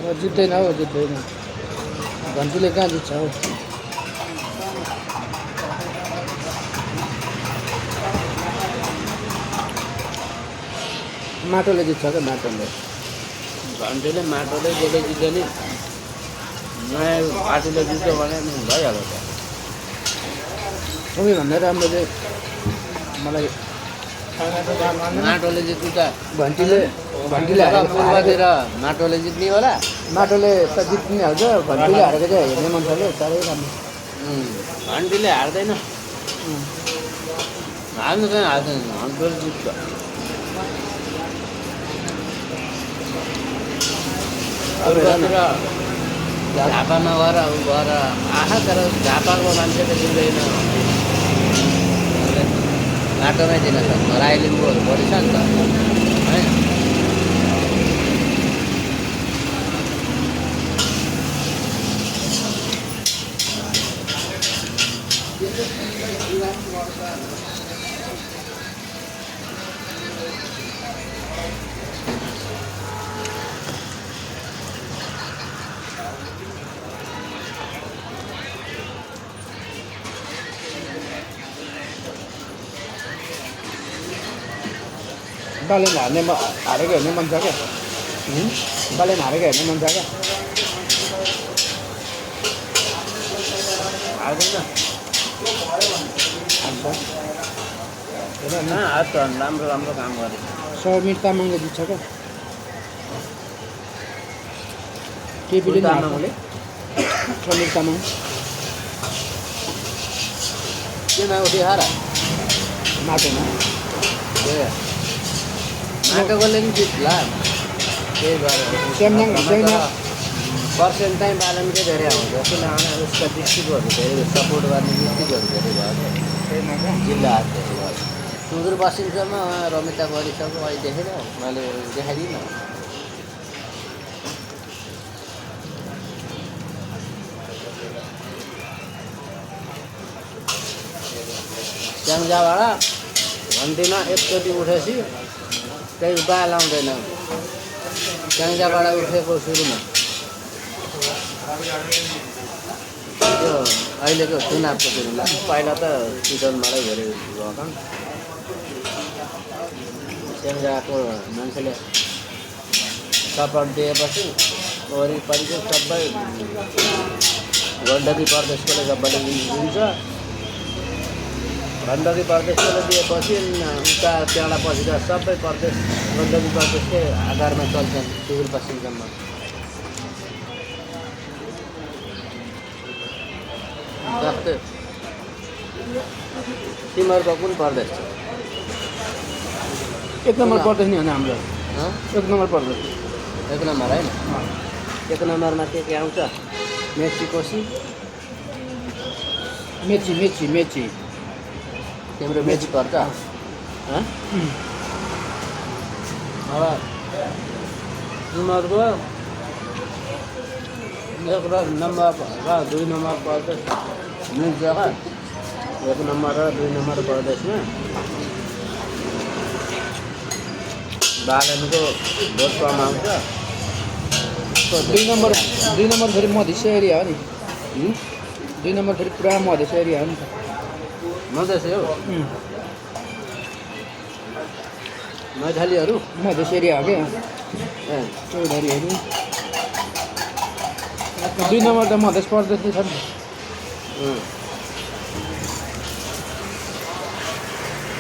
अब जित्दैन हौ जित्दैन घन्टीले कहाँ जित्छ हौ माटोले जित्छ क्या माटोले घन्टीले माटोले जसले जित्यो नि नयाँ पार्टीले जित्यो भने भइहाल्यो त सबैभन्दा राम्रो चाहिँ मलाई माटोले जित्नु त घन्टीले पूर्वतिर माटोले जित्ने होला माटोले त जित्ने हाल्छ घन्टीले हारेको चाहिँ हेर्ने मन छ क्या साह्रै राम्रो घन्टीले हार्दैन हाल्नु चाहिँ हाल्दैन घन्टीले जित्छ पूर्वतिर झापामा गएर आँखा तर झापाको मान्छे त जित्दैन माटोमै दिन सक्छ राई लिम्बूहरू बढी छ नि त होइन बालेन हारेको हेर्ने मन छ क्या बालेन हारेको हेर्ने मन छ क्या हाल्दैन हेर न हात राम्रो राम्रो काम गरे समीर तामाङले जित्छ क्या केपीले नि हार्छ समीर तामाङ केमा उठ्यो हार माटोमा माटोकोले पनि जित्ला त्यही भएर स्यामसङ हुँदैन पर्सेन्ट चाहिँ बालनकै धेरै आउँछ किनभने उसका डिस्ट्रिक्टहरू धेरै सपोर्ट गर्ने डिस्ट्रिक्टहरू धेरै भयो जिल्लाहरू धेरै भयो सुदूरपश्चिमसम्म रमिता गढीसम्म अहिले देखेन मैले देखाइदिनँ स्याङ्जाबाट घन्टीमा एकचोटि उठेपछि त्यही बाल आउँदैन स्याङ्जाबाट उठेको सुरुमा त्यो अहिलेको चुनावको सुरुमा पहिला त चितवनबाटै धेरै गएको स्याङ्जाको मान्छेले सपोर्ट दिएपछि वरिपरिको सबै गण्डकी प्रदेशकोले सबैले दिन्छ गण्डकी प्रदेशकोले दिएपछि उता त्यहाँबाट पछि त सबै प्रदेश गण्डकी प्रदेशकै आधारमा चल्छन् सुदूरपश्चिमसम्म जस्तै तिमीहरूको कुन प्रदेश छ एक नम्बर प्रदेश नि होइन हाम्रो एक नम्बर प्रदेश एक नम्बर होइन एक नम्बरमा के आउँछ मेची कोसी मेची मेची मेची तिम्रो मेची पर्छ अब तिमीहरूको एक नम्बर र 2 नम्बर प्रदेश मिल्छ जग्गा 1 नम्बर र 2 नम्बर प्रदेशमा बालनको भोट कम आउँछ 2 नम्बर फेरि मधेसी एरिया हो नि 2 नम्बर फेरि पुरा मधेसी एरिया हो नि त मधेसी हो मैथलीहरू मधेसी एरिया हो क्या ए चौधरीहरू 2 नम्बर त मधेस प्रदेश नै छ नि